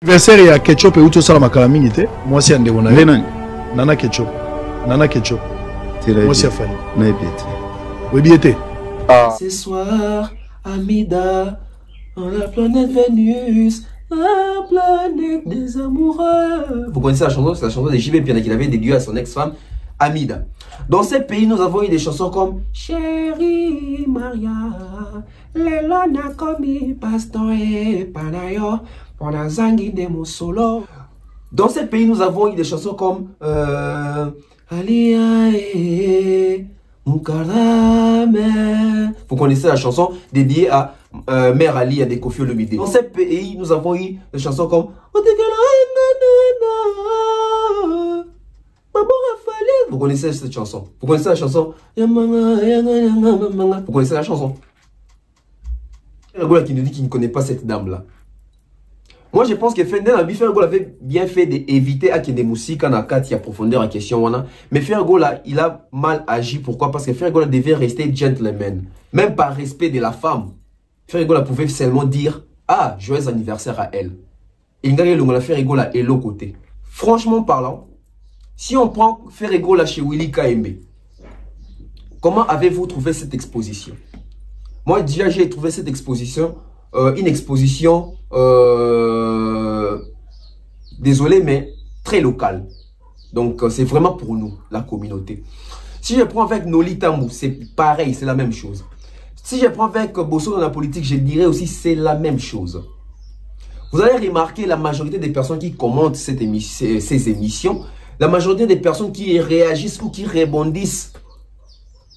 Anniversaire ya Ketchup et Uto Sala Makala Mingite. Moi c'est Ande Wona. Nana Ketchup. Nana Ketchup. Moi c'est Fali. Oui, bien été. Ce soir, Amida, on la planète Vénus, la planète des amoureux. Vous connaissez la chanson? C'est la chanson de JB Piana qu'il avait dédiée à son ex-femme, Amida. Dans ces pays, nous avons eu des chansons comme Chérie Maria, Lelona Komi, Pastor et Panayo, Ponazangi de Mosolo. Dans ces pays, nous avons eu des chansons comme Alia et Mukarame. Vous connaissez la chanson dédiée à Mère Ali à des Koffi Olomide. Dans ces pays, nous avons eu des chansons comme vous connaissez cette chanson? Vous connaissez la chanson? Vous connaissez la chanson? Ferregola qui nous dit qu'il ne connaît pas cette dame-là. Moi, je pense que Ferregola avait bien fait d'éviter à qu'il y ait des musiques en akati à profondeur en question. Mais Ferregola, il a mal agi. Pourquoi? Parce que Ferregola devait rester gentleman. Même par respect de la femme. Ferregola pouvait seulement dire « Ah, joyeux anniversaire à elle ». Et il a Ferregola et l'autre côté. Franchement parlant, si on prend Ferregola chez Willy KMB, comment avez-vous trouvé cette exposition? Moi, déjà, j'ai trouvé cette exposition, une exposition, désolé, mais très locale. Donc, c'est vraiment pour nous, la communauté. Si je prends avec Noli Tambou, c'est pareil, c'est la même chose. Si je prends avec Bosso dans la politique, je dirais aussi c'est la même chose. Vous allez remarquer la majorité des personnes qui commentent ces émissions, la majorité des personnes qui réagissent ou qui rebondissent,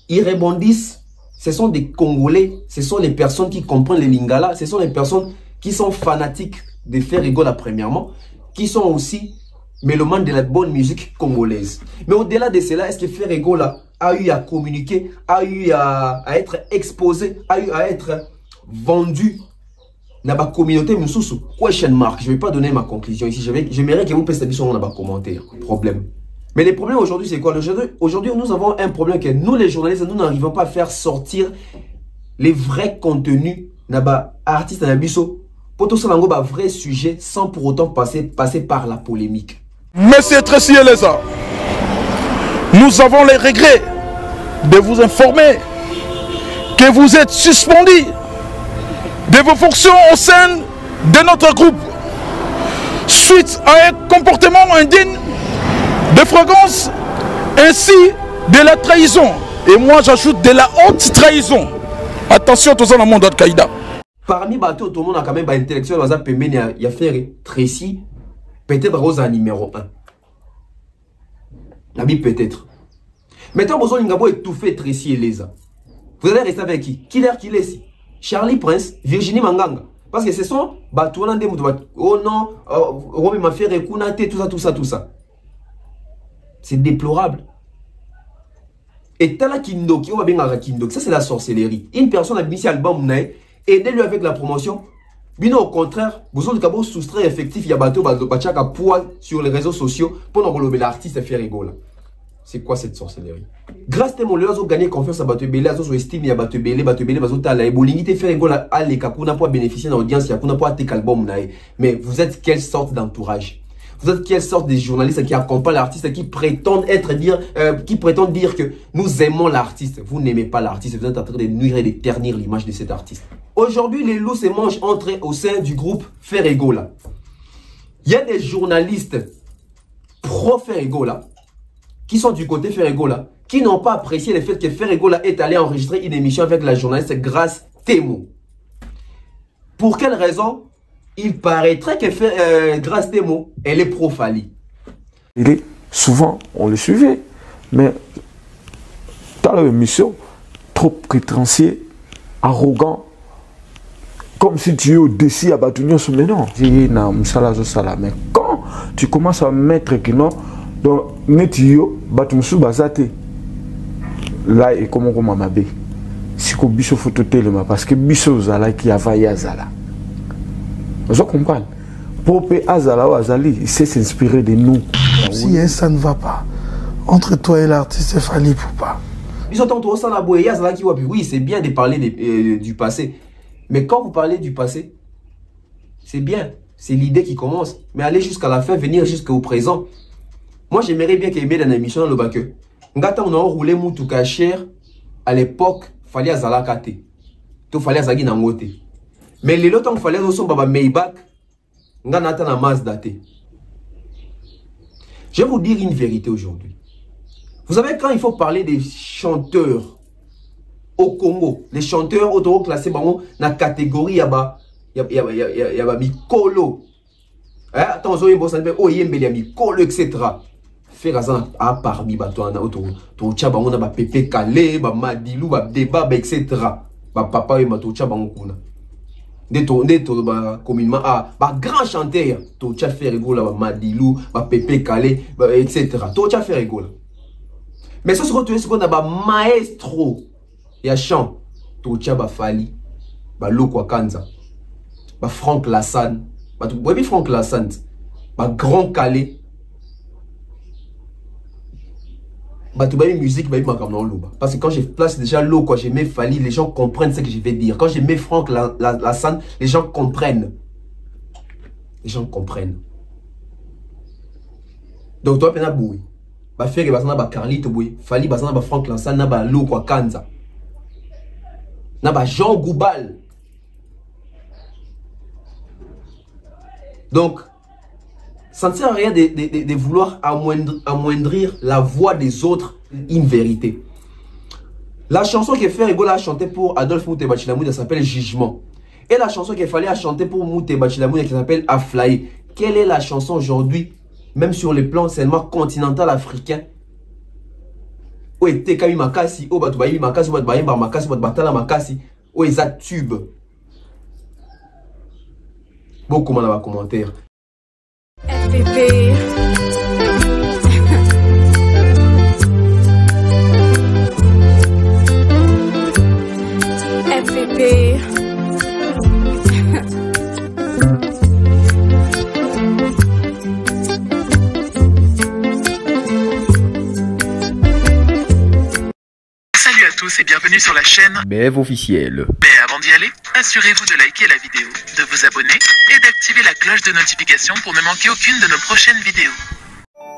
ce sont des Congolais, ce sont les personnes qui comprennent les Lingala, ce sont les personnes qui sont fanatiques de Ferregola premièrement, qui sont aussi mélomanes de la bonne musique congolaise. Mais au-delà de cela, est-ce que Ferregola a eu à communiquer, a eu à être exposé, a eu à être vendu dans la communauté? Question mark. Je ne vais pas donner ma conclusion ici. J'aimerais que vous puissiez sur dans commentaire. Problème. Mais le problème aujourd'hui, c'est quoi? Aujourd'hui, nous avons un problème que nous, les journalistes, nous n'arrivons pas à faire sortir les vrais contenus dans artistes dans biso pour tout ça, un vrai sujet sans pour autant passer par la polémique. Monsieur Tracy Eleza, nous avons les regrets de vous informer que vous êtes suspendu de vos fonctions au sein de notre groupe suite à un comportement indigne de fréquence ainsi de la trahison. Et moi j'ajoute de la haute trahison. Attention, tout ça dans le monde d'Al-Qaïda. Parmi tout le monde a quand même un intellectuel dans un pays, il y a fait Tracy, peut-être Rosa numéro 1. Nabi peut-être. Maintenant, vous avez étouffé Tracy Eleza. Vous allez rester avec qui? Qui est Charlie Prince, Virginie Manganga. Parce que ce sont oh non, Romy m'a fait reconnaître tout ça. C'est déplorable. Et Tala Kindoki, ça c'est la sorcellerie. Une personne a mis album, aidez-lui avec la promotion. Bien au contraire, vous avez soustrait effectif, il y a bateau, poids sur les réseaux sociaux pour nous l'artiste Ferregola. C'est quoi cette sorcellerie? Grâce à mon les ont gagné confiance à Batebele, ils ont estimé à Batebele, Bazotala, et Bolingite Ferregola, allez, Kakuna pour bénéficier de l'audience, Yakuna pour attaquer l'album. Mais vous êtes quelle sorte d'entourage? Vous êtes quelle sorte de journalistes qui accompagnent l'artiste, qui prétendent dire que nous aimons l'artiste? Vous n'aimez pas l'artiste, vous êtes en train de nuire et de ternir l'image de cet artiste. Aujourd'hui, les loups se mangent entre eux au sein du groupe Ferregola. Il y a des journalistes pro-Ferregola qui sont du côté Ferregola, qui n'ont pas apprécié le fait que Ferregola est allé enregistrer une émission avec la journaliste Grace Temo. Pour quelle raison? Il paraîtrait que Grace Temo, elle est pro-Fali. Souvent, on le suivait, mais dans l'émission, trop prétentieux, arrogant, comme si tu es au-dessus à Batunion sur mais non. Mais quand tu commences à mettre que non, donc, Netio, Batumsu Bazate, là, et comment on m'a dit, si qu'on biso photo tellement, parce que biso zala qui a vaillé à zala. Vous comprenez? Popé Azala ou Azali, il sait s'inspirer de nous. Si ça ne va pas, entre toi et l'artiste, il fallait pas. Oui, c'est bien de parler du passé. Mais quand vous parlez du passé, c'est bien. C'est l'idée qui commence. Mais aller jusqu'à la fin, venir jusqu'au présent. Moi, j'aimerais bien qu'il y ait dans l'émission dans le bac. Ngata, on a roulé Moutouka cher. À l'époque, il fallait Zalakate. Il fallait Zagi Nangote. Mais les lots, il fallait aussi Baba Maybach. Ngata na Mazda. Je vais vous dire une vérité aujourd'hui. Vous savez, quand il faut parler des chanteurs au Congo, les chanteurs auto-classés dans la catégorie, il y a Mikolo. Attention, il y a Mikolo, etc. Faire à parmi to tchabanga ba Pepe Kale, ba Madilou, ba Débat, etc. Ba papa et ma to tchabanga kuna. De ba communément ba grand chanteur to tcha faire rigola ba Madilou, ba Pepe Kale, etc. To tcha faire rigola. Mais ce qu'on a ba maestro ya chant to tcha ba Fali, ba Lokwa Kanza, ba Franck Lassane, ba Franck Lassane, ba Grand Calais. Musique, parce que quand je place déjà l'eau, quand je mets Fali, les gens comprennent ce que je vais dire. Quand je mets Franck Lassane, les gens comprennent. Les gens comprennent. Donc toi, pena boui. Ba faire que basana ba Carlito boui. Fali basana ba Franck Lassane na ba l'eau quoi Kanza. Na ba Jean Goubal. Donc ça ne sert à rien de vouloir amoindrir la voix des autres, une vérité. La chanson que Ferregola a chantée pour Adolphe Mouté-Bachilamouda s'appelle Jugement. Et la chanson qu'il fallait chanter pour Mouté-Bachilamouda qui s'appelle Aflaï. Quelle est la chanson aujourd'hui, même sur le plan seulement continental africain? Oui, Tekami Makasi, oh Batoubaï Makasi, oh Batoubaï Makasi, oh Batala Makasi, oh Eza Tube. Beaucoup de commentaires. FPP. FPP. Salut à tous et bienvenue sur la chaîne BF officiel. Mais avant d'y aller, assurez-vous de liker la vidéo, de vous abonner et d'activer la cloche de notification pour ne manquer aucune de nos prochaines vidéos.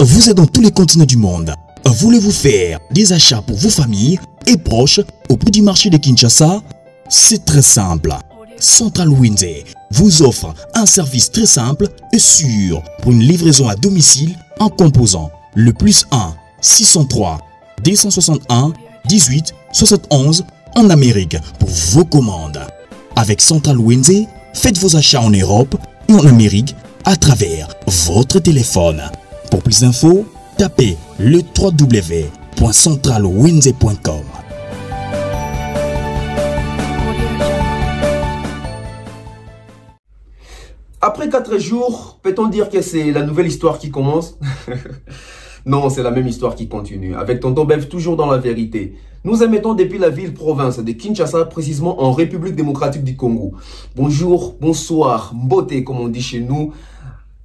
Vous êtes dans tous les continents du monde. Voulez-vous faire des achats pour vos familles et proches au prix du marché de Kinshasa? C'est très simple. Central Wenze vous offre un service très simple et sûr pour une livraison à domicile en composant le +1 603 261 18 71 en Amérique pour vos commandes. Avec Central Wenze, faites vos achats en Europe et en Amérique à travers votre téléphone. Pour plus d'infos, tapez le www.centralwenze.com. Après 4 jours, peut-on dire que c'est la nouvelle histoire qui commence? Non, c'est la même histoire qui continue. Avec Tonton Bev, toujours dans la vérité. Nous émettons depuis la ville-province de Kinshasa, précisément en République démocratique du Congo. Bonjour, bonsoir, mbote comme on dit chez nous.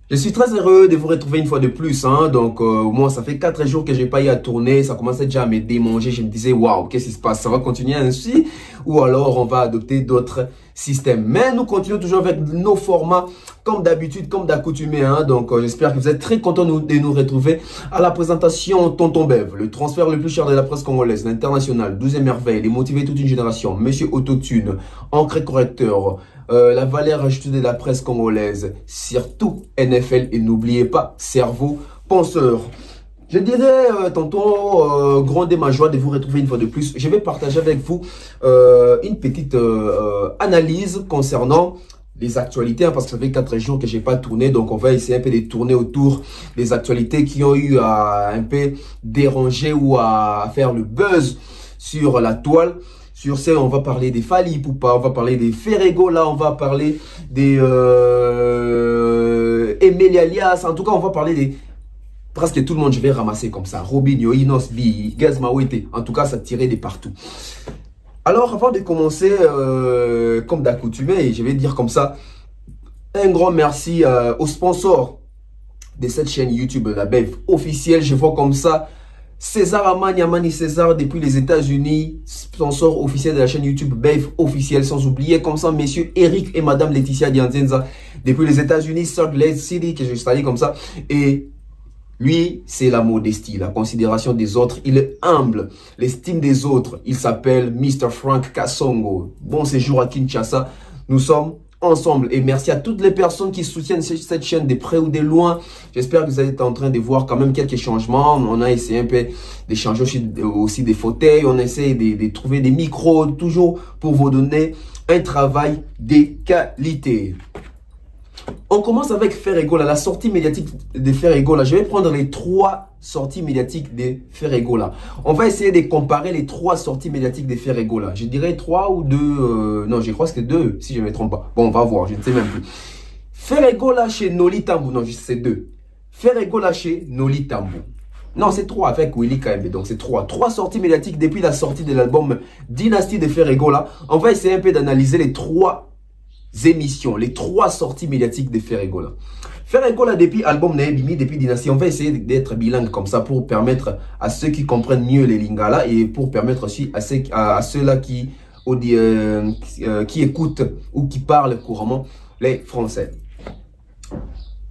Je suis très heureux de vous retrouver une fois de plus. Donc, moi, ça fait 4 jours que j'ai pas eu à tourner. Ça commençait déjà à me démanger. Je me disais, waouh, qu'est-ce qui se passe? Ça va continuer ainsi? Ou alors, on va adopter d'autres systèmes. Mais nous continuons toujours avec nos formats, comme d'habitude, comme d'accoutumé. Donc, j'espère que vous êtes très contents de nous retrouver à la présentation Tonton Bev, le transfert le plus cher de la presse congolaise, l'international, 12e merveille, les motiver toute une génération, Monsieur Autotune, Ancré Correcteur, la valeur ajoutée de la presse congolaise, surtout NFL, et n'oubliez pas, cerveau penseur. Je dirais, tonton, grande ma joie de vous retrouver une fois de plus. Je vais partager avec vous une petite analyse concernant les actualités, parce que ça fait 4 jours que j'ai pas tourné, donc on va essayer un peu de tourner autour des actualités qui ont eu à un peu déranger ou à faire le buzz sur la toile. Sur ce, on va parler des Fali Poupa, on va parler des Ferregola, on va parler des Emeli Alias, en tout cas on va parler des... Presque tout le monde, je vais ramasser comme ça. Robinho, Inos, Bi, Gazmawete, en tout cas ça tirait de partout. Alors avant de commencer, comme d'accoutumé, je vais dire comme ça, un grand merci aux sponsors de cette chaîne YouTube, la BEV officielle. Je vois comme ça César Amani César depuis les États-Unis, sponsor officiel de la chaîne YouTube Bave officiel, sans oublier comme ça messieurs Eric et madame Laetitia Dianzenza depuis les États-Unis, Salt Lake City que je salue comme ça. Et lui, c'est la modestie, la considération des autres, il est humble, l'estime des autres. Il s'appelle Mr. Frank Kassongo. Bon séjour à Kinshasa, nous sommes ensemble et merci à toutes les personnes qui soutiennent cette chaîne de près ou de loin. J'espère que vous êtes en train de voir quand même quelques changements. On a essayé un peu de changer aussi des fauteuils, on essaie de trouver des micros, toujours pour vous donner un travail de qualité. On commence avec Ferregola, la sortie médiatique de Ferregola. Je vais prendre les 3 sorties médiatiques de Ferregola. On va essayer de comparer les 3 sorties médiatiques de Ferregola. Je dirais 3 ou 2. Non, je crois que c'est 2, si je ne me trompe pas. Bon, on va voir, je ne sais même plus. Ferregola chez Noli Tambou. Non, c'est 2. Ferregola chez Noli Tambou. Non, c'est 3 avec Willy KMB. Donc, c'est 3. 3 sorties médiatiques depuis la sortie de l'album Dynastie de Ferregola. On va essayer un peu d'analyser les 3 émissions, les 3 sorties médiatiques de Ferregola. Ferregola depuis album Naebimi, depuis Dynastie, on va essayer d'être bilingue comme ça pour permettre à ceux qui comprennent mieux les lingala et pour permettre aussi à ceux-là qui écoutent ou qui parlent couramment les français.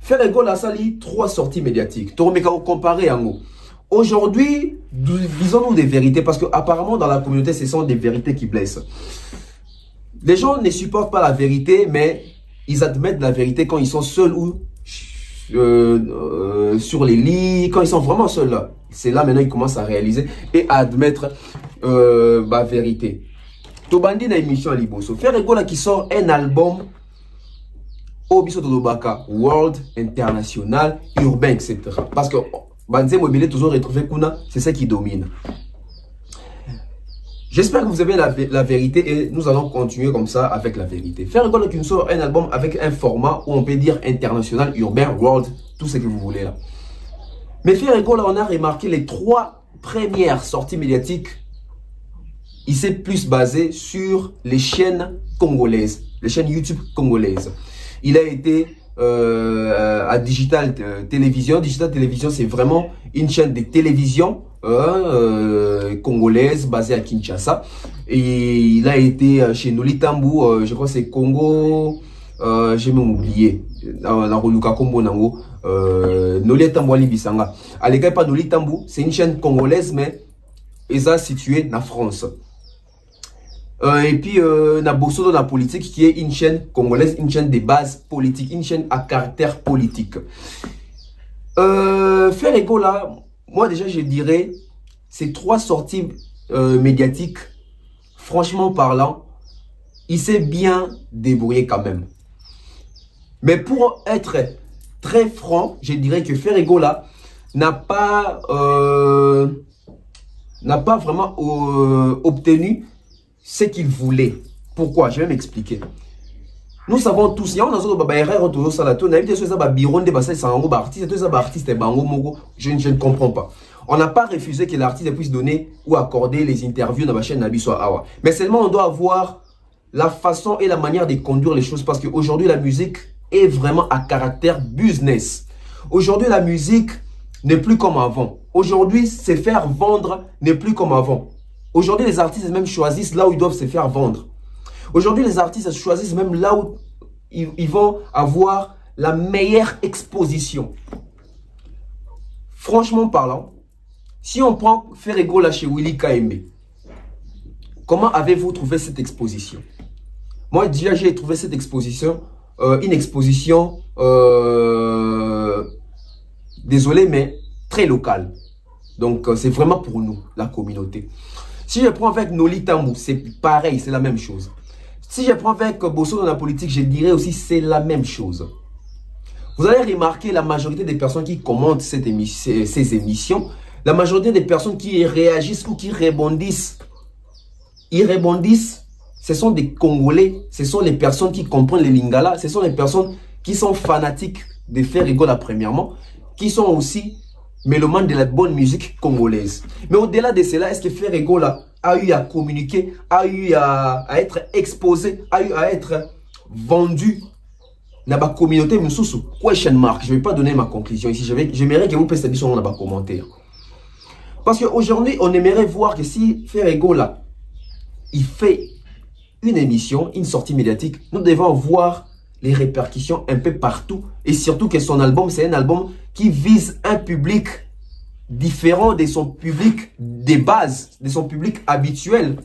Ferregola sali 3 sorties médiatiques. Toromeka comparé en haut. Aujourd'hui, disons-nous des vérités parce que apparemment dans la communauté, ce sont des vérités qui blessent. Les gens ne supportent pas la vérité, mais ils admettent la vérité quand ils sont seuls ou sur les lits, quand ils sont vraiment seuls là. C'est là maintenant ils commencent à réaliser et à admettre la vérité. Tobandi na émission à Liboso. Ferregola qui sort un album Obiso Todobaka, World, International, Urbain, etc. Parce que Banze Mobile toujours retrouvé Kuna, c'est ça qui domine. J'espère que vous avez la vérité et nous allons continuer comme ça avec la vérité. Ferregola qui nous sort un album avec un format où on peut dire international, urbain, world, tout ce que vous voulez là. Mais Ferregola, on a remarqué les 3 premières sorties médiatiques. Il s'est plus basé sur les chaînes congolaises, les chaînes YouTube congolaises. Il a été à Digital Télévision. Digital Télévision, c'est vraiment une chaîne de télévision congolaise basée à Kinshasa. Et il a été chez Noli Tambou, je crois que c'est Congo, j'ai même oublié. Noli Tambou Ali Bisanga. À l'égal pas Noli Tambou, c'est une chaîne congolaise, mais ils sont située en France. Et puis, na Bosso la politique qui est une chaîne congolaise, une chaîne de base politique, une chaîne à caractère politique. Ferregola, moi déjà je dirais, ces 3 sorties médiatiques, franchement parlant, il s'est bien débrouillé quand même. Mais pour être très franc, je dirais que Ferregola n'a pas vraiment obtenu ce qu'il voulait. Pourquoi? Je vais m'expliquer. Nous savons tous, je ne comprends pas. On n'a pas refusé que l'artiste puisse donner ou accorder les interviews dans la chaîne Nabi soit Awa. Mais seulement on doit avoir la façon et la manière de conduire les choses parce qu'aujourd'hui la musique est vraiment à caractère business. Aujourd'hui la musique n'est plus comme avant. Aujourd'hui, se faire vendre n'est plus comme avant. Aujourd'hui, les artistes même choisissent là où ils doivent se faire vendre. Aujourd'hui, les artistes choisissent même là où ils vont avoir la meilleure exposition. Franchement parlant, si on prend Ferregola chez Willy KMB, comment avez-vous trouvé cette exposition? Moi, déjà, j'ai trouvé cette exposition, une exposition, désolé, mais très locale. Donc, c'est vraiment pour nous, la communauté. Si je prends avec Noli Tambou, c'est pareil, c'est la même chose. Si je prends avec Bosso dans la politique, je dirais aussi c'est la même chose. Vous allez remarquer la majorité des personnes qui commentent ces émissions, la majorité des personnes qui réagissent ou qui rebondissent, ce sont des Congolais, ce sont les personnes qui comprennent les lingala, ce sont les personnes qui sont fanatiques de Ferregola premièrement, qui sont aussi mélomanes de la bonne musique congolaise. Mais au-delà de cela, est-ce que Ferregola a eu à communiquer, a eu à être exposé, a eu à être vendu dans la communauté? Question mark. Je ne vais pas donner ma conclusion ici. J'aimerais que vous puissiez dire dans le commentaire. Parce qu'aujourd'hui, on aimerait voir que si Ferrego là, il fait une émission, une sortie médiatique, nous devons voir les répercussions un peu partout. Et surtout que son album, c'est un album qui vise un public différent de son public de base, de son public habituel.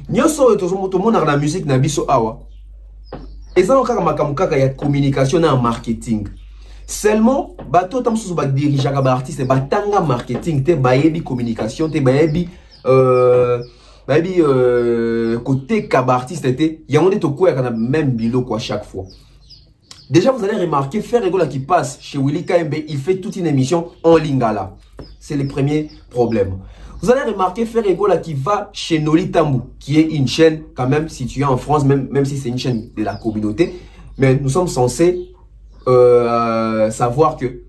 Nyoso tout le monde a la musique na biso awa. Et ça, on a communication et marketing. Seulement, bateau tam sous dirigeant artiste, batanga marketing, te baebi communication, te baebi côté cabartiste, il y a un de quoi même bilo quoi chaque fois. Déjà, vous allez remarquer, Ferrego qui passe chez Willy KMB, il fait toute une émission en lingala. C'est le premier problème. Vous allez remarquer Ferrego qui va chez Noli Tambou, qui est une chaîne quand même située en France, même si c'est une chaîne de la communauté. Mais nous sommes censés savoir que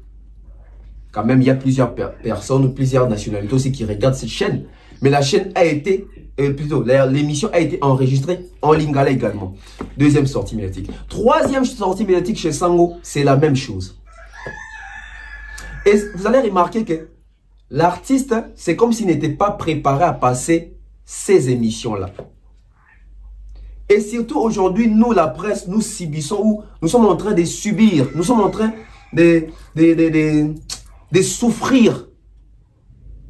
quand même il y a plusieurs personnes, plusieurs nationalités aussi qui regardent cette chaîne. Mais la chaîne a été, plutôt l'émission a été enregistrée en lingala également. Deuxième sortie médiatique. Troisième sortie médiatique chez Sango, c'est la même chose. Et vous allez remarquer que l'artiste, c'est comme s'il n'était pas préparé à passer ces émissions-là. Et surtout aujourd'hui, nous, la presse, nous subissons ou nous sommes en train de subir, nous sommes en train de souffrir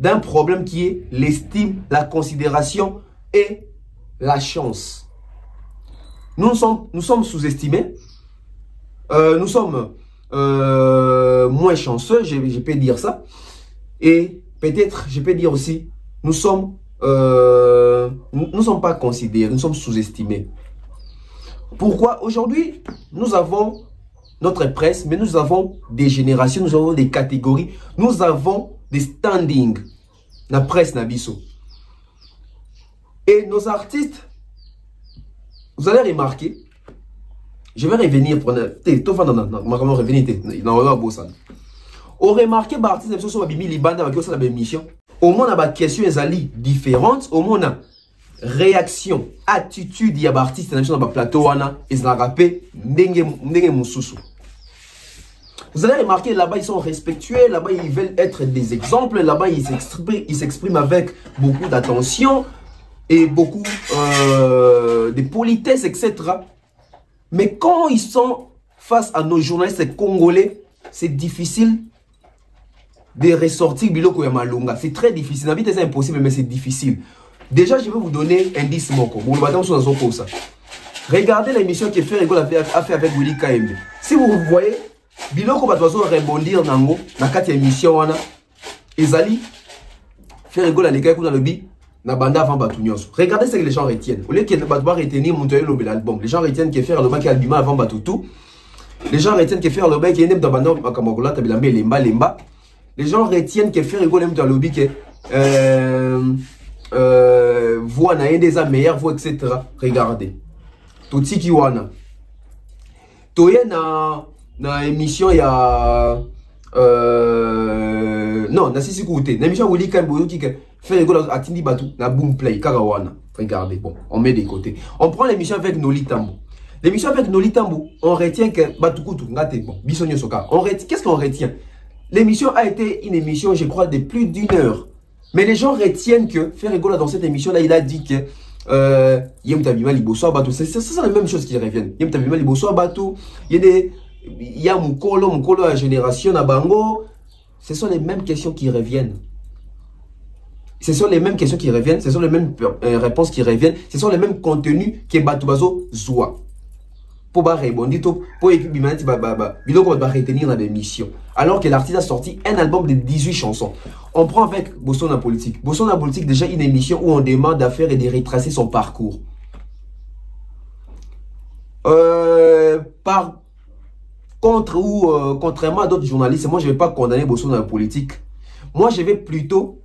d'un problème qui est l'estime, la considération et la chance. Nous sommes sous-estimés, nous sommes moins chanceux, je peux dire ça. Et peut-être, je peux dire aussi, nous sommes pas considérés, nous sommes sous-estimés. Pourquoi? Aujourd'hui, nous avons notre presse, mais nous avons des générations, nous avons des catégories, nous avons des standings. La presse Nabiso. Et nos artistes, vous allez remarquer, je vais revenir pour on remarque que les artistes sont la mission. Au moins, on a des questions différentes. Au moins, on a réaction, attitude, il y a des artistes sur le plateau, ils ont rappelé, vous allez remarquer, là-bas, ils sont respectueux, là-bas, ils veulent être des exemples, là-bas, ils s'expriment avec beaucoup d'attention et beaucoup de politesse, etc. Mais quand ils sont face à nos journalistes congolais, c'est difficile de ressortir Biloko Yamalonga. C'est très difficile. C'est impossible, mais c'est difficile. Déjà, je vais vous donner un indice moko. Regardez l'émission que Ferrego a fait avec Willy KMB. Si vous voyez, Biloko va rebondir dans la émission. Ezali, Ferrego a l'école dans le bi, na banda avant Batunios. Regardez ce que les gens retiennent. Au lieu que Batouba retenir l'album, les gens retiennent que faire le bac album avant Batoutou. Les gens retiennent que faire le bac qui est dans banda Makamogola, Tabilambe, Lemba. Les gens retiennent que Ferrego aime dans le lobby que voix na des meilleures voix, etc. Regardez. Tout ce qui wana. Toye na émission ya non, na sisi koute. Na émission Willy KMB qui Ferrego atindi batu na boom play karawana. Regardez. Bon, on met des côtés. On prend l'émission avec Noli Tambou. L'émission avec Noli Tambou, on retient que batukutu ngate bon, bisonyo soka. On retient qu'est-ce qu'on retient? L'émission a été une émission, je crois, de plus d'1 heure. Mais les gens retiennent que Ferrego, dans cette émission-là, il a dit que c'est la même chose qui reviennent. Il y a Mukolo, la génération à Bango. Ce sont les mêmes questions qui reviennent. Ce sont les mêmes questions qui reviennent. Ce sont les mêmes réponses qui reviennent. Ce sont les mêmes contenus que Batubazo Zoua. Pour rebondir, pour retenir dans l'émission. Alors que l'artiste a sorti un album de 18 chansons. On prend avec Bossona Politique. Bossona Politique, déjà une émission où on demande à faire et de retracer son parcours. Par contre, ou contrairement à d'autres journalistes, moi je ne vais pas condamner Bossona Politique. Moi je vais plutôt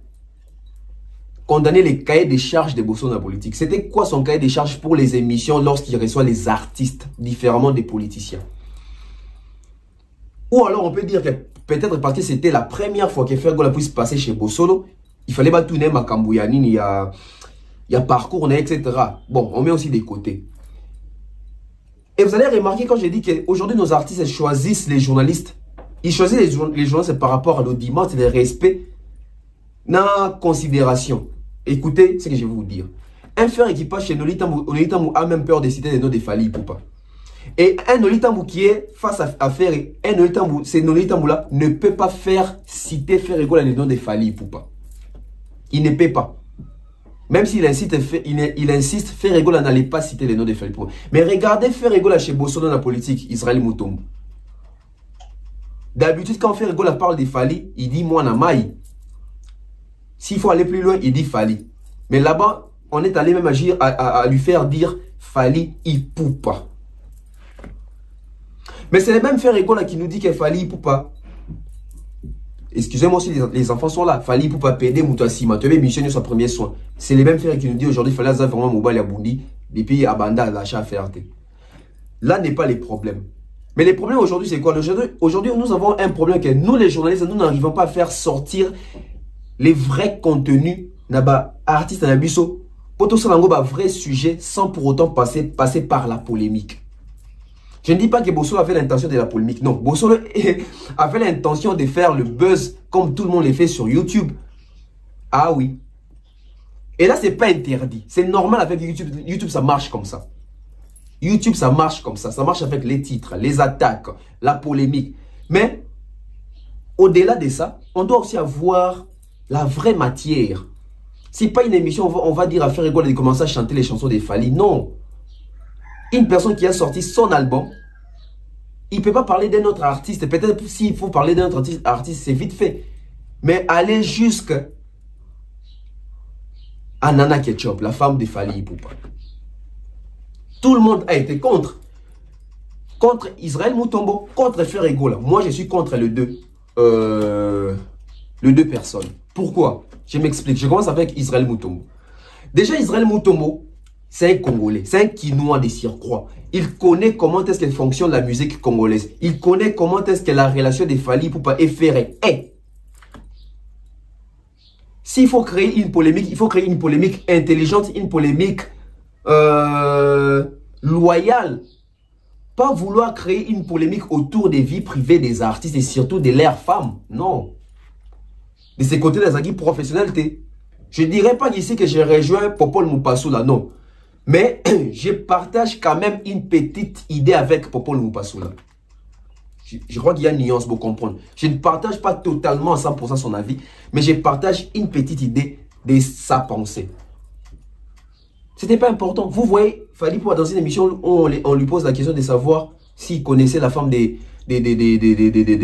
condamner les cahiers des charges de Bossona Politique. C'était quoi son cahier des charges pour les émissions lorsqu'il reçoit les artistes, différemment des politiciens? Ou alors on peut dire que peut-être parce que c'était la première fois que Ferrego puisse passer chez Bossolo, il fallait pas tourner Makambouyanine, il y a parcours, etc. Bon, on met aussi des côtés. Et vous allez remarquer quand j'ai dit qu'aujourd'hui nos artistes choisissent les journalistes. Ils choisissent les journalistes par rapport à l'audimat et le respect na considération. Écoutez ce que je vais vous dire. Un frère équipage chez Nolitamou a même peur de citer les noms de Fally Ipupa. Et un Nolitamou qui est face à Ferré, un Nolitamou, c'est Nolitamou là, ne peut pas faire citer Ferregola les noms de Fally Ipupa. Il ne peut pas. Même s'il insiste, Ferregola n'allait pas citer les noms de Fally Ipupa. Mais regardez Ferregola chez Bosso dans la politique, Israël Mutombo. D'habitude, quand Ferregola parle de Fally, il dit moi na maï. S'il faut aller plus loin, il dit Fally. Mais là-bas, on est allé même agir à lui faire dire Fally Ipupa. Mais c'est le même Ferregola qui nous dit que Fally Ipupa. Excusez-moi si les enfants sont là. Fally Ipupa PD Moutassima. Tu avais missionné son premier soin. C'est les mêmes Ferregola qui nous dit aujourd'hui Fally Aza vraiment Mobile Abundi. Depuis Abanda, l'achat à faire. Là n'est pas les problèmes. Mais les problèmes aujourd'hui, c'est quoi? Aujourd'hui, nous avons un problème que nous, les journalistes, nous n'arrivons pas à faire sortir les vrais contenus. Naba artiste Nabiso. Pour tout ça, un vrai sujet sans pour autant passer par la polémique. Je ne dis pas que Bosso avait l'intention de la polémique. Non, Bosso avait l'intention de faire le buzz comme tout le monde le fait sur YouTube. Ah oui. Et là, c'est pas interdit. C'est normal avec YouTube. YouTube, ça marche comme ça. YouTube, ça marche comme ça. Ça marche avec les titres, les attaques, la polémique. Mais, au-delà de ça, on doit aussi avoir la vraie matière. C'est pas une émission, on va dire à Ferregola de commencer à chanter les chansons des Fally. Non. Une personne qui a sorti son album, il ne peut pas parler d'un autre artiste. Peut-être s'il faut parler d'un autre artiste, c'est vite fait. Mais aller jusqu'à Nana Ketchup, la femme de Fally Ipupa. Tout le monde a été contre. Contre Israël Mutombo, contre Ferregola. Moi, je suis contre les deux personnes. Pourquoi? Je m'explique. Je commence avec Israël Mutombo. Déjà, Israël Mutombo, c'est un Congolais, c'est un Quinois de surcroît. Il connaît comment est-ce qu'elle fonctionne la musique congolaise. Il connaît comment est-ce que la relation de Fally Ipupa et Ferré est. S'il faut créer une polémique, il faut créer une polémique intelligente, une polémique loyale. Pas vouloir créer une polémique autour des vies privées des artistes et surtout de leurs femmes. Non. De ce côté, les acquis professionnels, je ne dirais pas ici que j'ai rejoint Popol Mupassou là, non. Mais je partage quand même une petite idée avec Popol Mupassou là. Je crois qu'il y a une nuance pour comprendre. Je ne partage pas totalement à 100% son avis, mais je partage une petite idée de sa pensée. C'était pas important. Vous voyez, Fally Ipupa dans une émission où on lui pose la question de savoir s'il connaissait la femme des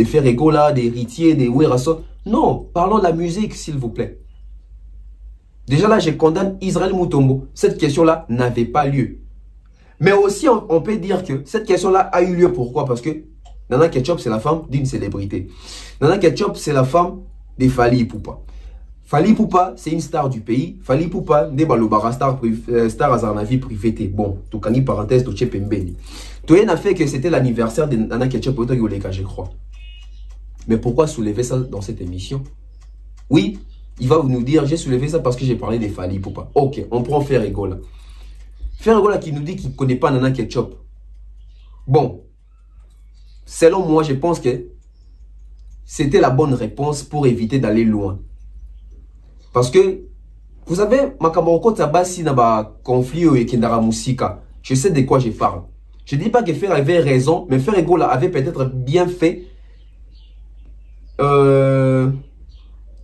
Ferregola, des Ritier, des Werasso. Non, parlons de la musique, s'il vous plaît. Déjà là, je condamne Israël Mutombo. Cette question-là n'avait pas lieu. Mais aussi, on peut dire que cette question-là a eu lieu. Pourquoi? Parce que Nana Ketchup, c'est la femme d'une célébrité. Nana Ketchup, c'est la femme de Fally Ipupa. Fally Ipupa, c'est une star du pays. Fally Ipupa, Nebalobara, star à la vie privée. Bon, tout cas, parenthèse, tout est pembeni. Tout n'a fait que c'était l'anniversaire de Nana Ketchup, je crois. Mais pourquoi soulever ça dans cette émission? Oui, il va nous dire, j'ai soulevé ça parce que j'ai parlé des Fally Ipupa. Ok, on prend Ferregola. Ferregola qui nous dit qu'il ne connaît pas Nana Ketchup. Bon, selon moi, je pense que c'était la bonne réponse pour éviter d'aller loin. Parce que, vous savez, Makamoko Tabasi n'a pas conflit au Ekindara Musika. Je sais de quoi je parle. Je ne dis pas que Fer avait raison, mais Ferregola avait peut-être bien fait.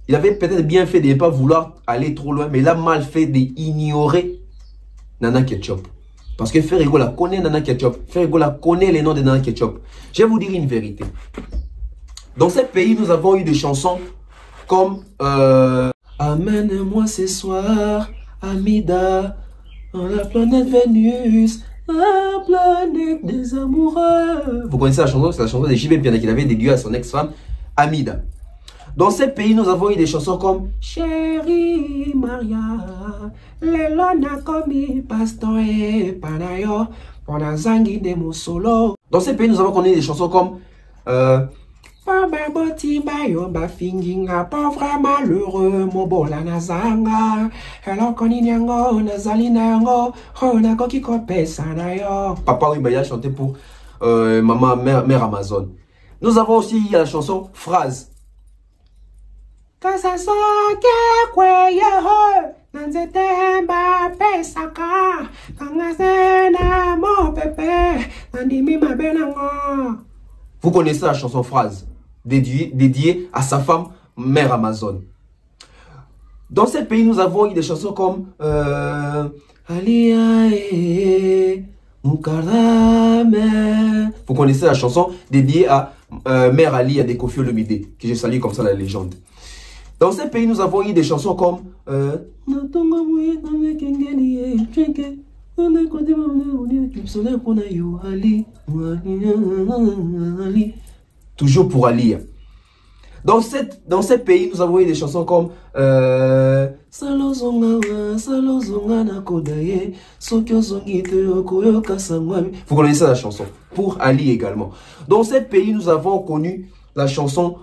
Il avait peut-être bien fait de ne pas vouloir aller trop loin, mais il a mal fait d'ignorer Nana Ketchup. Parce que Ferregola connaît Nana Ketchup. Ferregola connaît les noms de Nana Ketchup. Je vais vous dire une vérité. Dans ce pays, nous avons eu des chansons comme Amène-moi ce soir, Amida, dans la planète Vénus, la planète des amoureux. Vous connaissez la chanson? C'est la chanson de JB Piana qu'il avait dédiée à son ex-femme, Amida. Dans ces pays, nous avons eu des chansons comme Chérie Maria, Lelona Komi, Pastor et Panayo, Ponazangi de Mosolo. Dans ces pays, nous avons connu des chansons comme pauvre malheureux, Mobola Nazanga, Hello Koninyango, Nazalinango, Honako Kikopesa Nayo. Papa Wibaya chanté pour maman, mère Amazon. Nous avons aussi la chanson Phrase. Vous connaissez la chanson Phrase, dédiée à sa femme, Mère Amazon. Dans ces pays, nous avons eu des chansons comme vous connaissez la chanson dédiée à Mère Ali, à des Koffi Olomide, que je salue comme ça la légende. Dans ces pays, nous avons eu des chansons comme toujours pour Ali. Dans ces pays, nous avons eu des chansons comme vous connaissez la chanson, pour Ali également. Dans ces pays, nous avons connu la chanson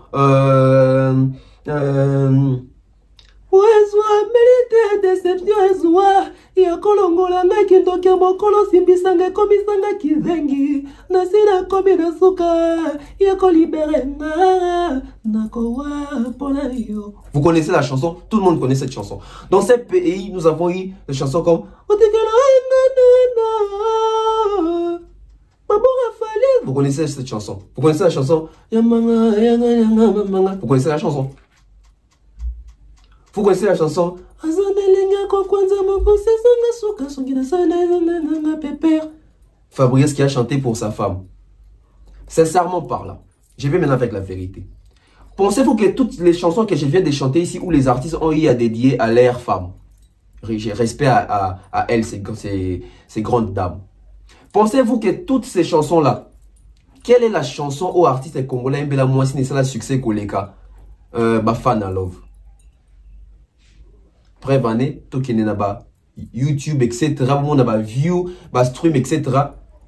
vous connaissez la chanson, tout le monde connaît cette chanson. Dans ces pays, nous avons eu des chansons comme vous connaissez cette chanson. Vous connaissez la chanson. Vous connaissez la chanson. Vous connaissez la chanson. Fabrice qui a chanté pour sa femme. Sincèrement parlant, je vais maintenant avec la vérité. Pensez-vous que toutes les chansons que je viens de chanter ici, où les artistes ont eu à dédier à leur femme, j'ai respect à elles, ces grandes dames. Pensez-vous que toutes ces chansons-là, quelle est la chanson aux artistes congolais, Mbela Mwasi n'est pas le succès Koleka, Bafana Love? Bref, année, tout qui n'est pas YouTube, etc., on a view, stream, etc.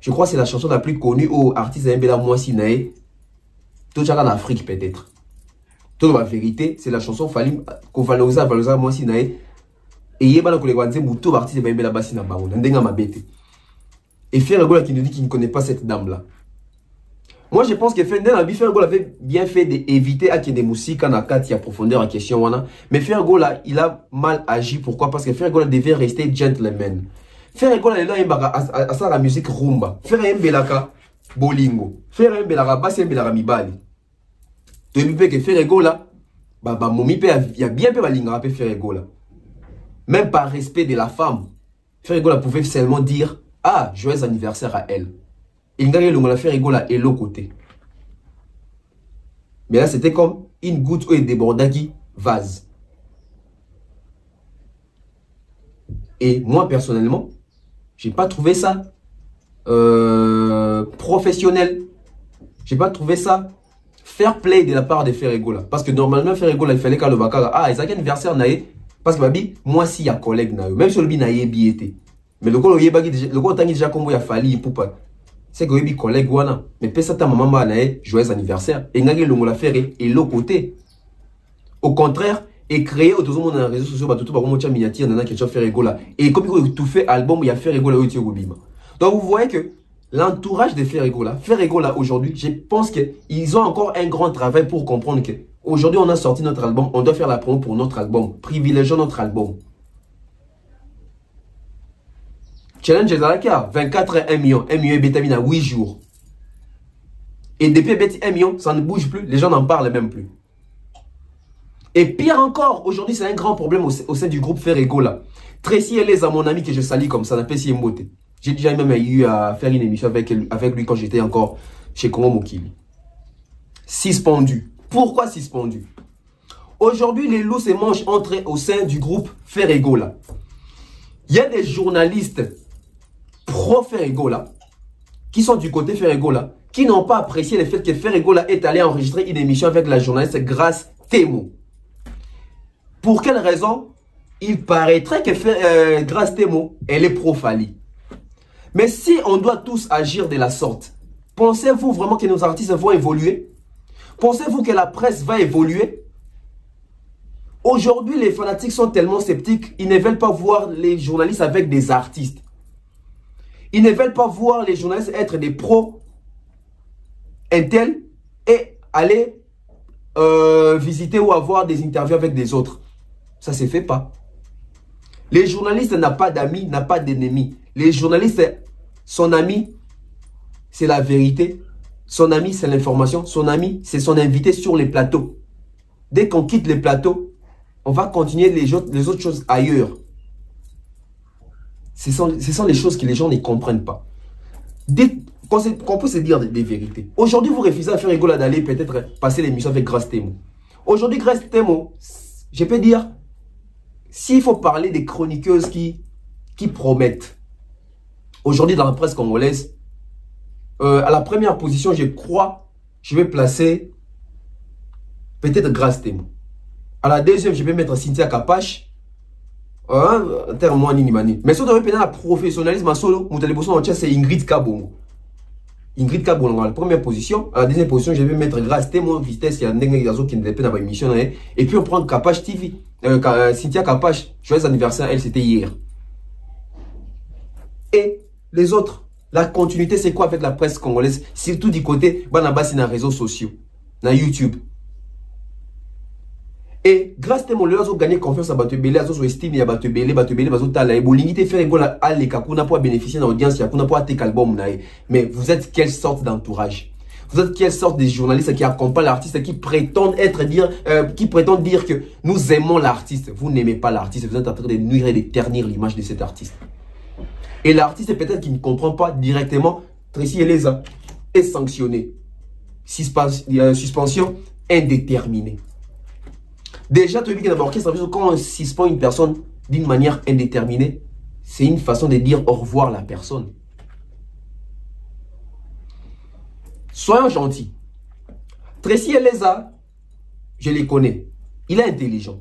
Je crois que c'est la chanson la plus connue aux artistes Mbela Mwasi Nae. Tout ça en Afrique peut-être. Toute la vérité, c'est la chanson Fali qu'on valorise Mwasi Nae. Et il y a des artistes Mbela Mwasi Nae. Et Ferregola qui nous dit qu'il ne connaît pas cette dame-là. Moi, je pense que Ferregola avait bien fait d'éviter à qu'il y ait des musiques en a profondeur à question. Mais Ferregola, il a mal agi. Pourquoi? Parce que Ferregola devait rester gentleman. Ferregola, il a la musique rumba. Ferregola, bolingo. Ferregola, bassi, mibali. Tu as vu que Ferregola, il y a bien peu de Ferregola. Même par respect de la femme, Ferregola pouvait seulement dire ah, joyeux anniversaire à elle. Il n'a rien faire rigoler et l'autre côté. Mais là, c'était comme une goutte ou un débordaki vase. Et moi, personnellement, j'ai pas trouvé ça professionnel. J'ai pas trouvé ça fair play de la part de Ferregola. Parce que normalement, Ferregola, il fallait qu'à le vaca. Ah, ils ont un anniversaire naïe. Parce que babi, moi, si il y a collègue naïe. Même si le bi naïe biété. Mais le coup, le tangi déjà comme il a fallu pour pas. C'est que les collègues wana. Mais peut-être ta maman a joyeux anniversaire. Et n'a le la faire et l'autre côté. Au contraire, et créer autour de monde dans les réseaux sociaux, tout le monde a miniature, nana qui a fait rigola. Et comme il tout fait album, il a fait rigola au Tiogobima. Donc vous voyez que l'entourage de Ferregola aujourd'hui, je pense qu'ils ont encore un grand travail pour comprendre que aujourd'hui on a sorti notre album, on doit faire la promo pour notre album, privilégions notre album. Challenge Zalaka, 24 et 1 million. 1 million et bétamine à 8 jours. Et depuis 1 million, ça ne bouge plus. Les gens n'en parlent même plus. Et pire encore, aujourd'hui, c'est un grand problème au sein du groupe Ferregola. Tracy Eleza, mon ami que je salue comme ça, n'a pas si émoté. J'ai déjà même eu à faire une émission avec lui quand j'étais encore chez Congo Mokili. Suspendu. Pourquoi suspendu? Aujourd'hui, les loups se mangent entre eux au sein du groupe Ferregola. Il y a des journalistes pro-Ferregola, qui sont du côté Ferregola, qui n'ont pas apprécié le fait que Ferregola est allé enregistrer une émission avec la journaliste Grace Temo. Pour quelle raison? Il paraîtrait que Grace Temo, elle est pro-Fali. Mais si on doit tous agir de la sorte, pensez-vous vraiment que nos artistes vont évoluer? Pensez-vous que la presse va évoluer? Aujourd'hui, les fanatiques sont tellement sceptiques, ils ne veulent pas voir les journalistes avec des artistes. Ils ne veulent pas voir les journalistes être des pros, intel, et aller visiter ou avoir des interviews avec des autres. Ça ne se fait pas. Les journalistes n'ont pas d'amis, n'ont pas d'ennemis. Les journalistes, son ami, c'est la vérité. Son ami, c'est l'information. Son ami, c'est son invité sur les plateaux. Dès qu'on quitte les plateaux, on va continuer les autres choses ailleurs. Ce sont les choses que les gens ne comprennent pas. Qu'on peut se dire des vérités. Aujourd'hui, vous refusez à faire rigolo d'aller peut-être passer l'émission avec Grâce Temo. Aujourd'hui, Grâce Temo, je peux dire, s'il faut parler des chroniqueuses qui promettent, aujourd'hui dans la presse congolaise, à la première position, je crois, je vais placer peut-être Grâce Temo. À la deuxième, je vais mettre Cynthia Kapache. Mais si on devait prendre le professionnalisme solo, c'est Ingrid Kabongo. Ingrid Kabongo à la première position. À la deuxième position, je vais mettre Grâce Temo, vitesse, il y a un qui ne dépend pas de l'émission. Et puis on prend Kapache TV. Cynthia Kapache, joyeux anniversaire, elle c'était hier. Et les autres, la continuité c'est quoi avec la presse congolaise? Surtout du côté, Banabas dans les réseaux sociaux, dans YouTube. Et grâce à mon leurs ont gagné confiance à Batubele, à son estime à Batubele, Bazotala, et Bolingité fait rigolo à l'Ekakuna pour bénéficier de l'audience, Yakuna pour attaquer l'album. Mais vous êtes quelle sorte d'entourage? Vous êtes quelle sorte de journalistes qui accompagnent l'artiste, qui prétendent dire que nous aimons l'artiste? Vous n'aimez pas l'artiste, vous êtes en train de nuire et de ternir l'image de cet artiste. Et l'artiste peut-être qui ne comprend pas directement, Tracy Eleza est sanctionné. Suspension indéterminée. Déjà, tu as vu que dans l'orchestre, quand on suspend une personne d'une manière indéterminée, c'est une façon de dire au revoir à la personne. Soyons gentils. Tracy Eleza, je les connais. Il est intelligent.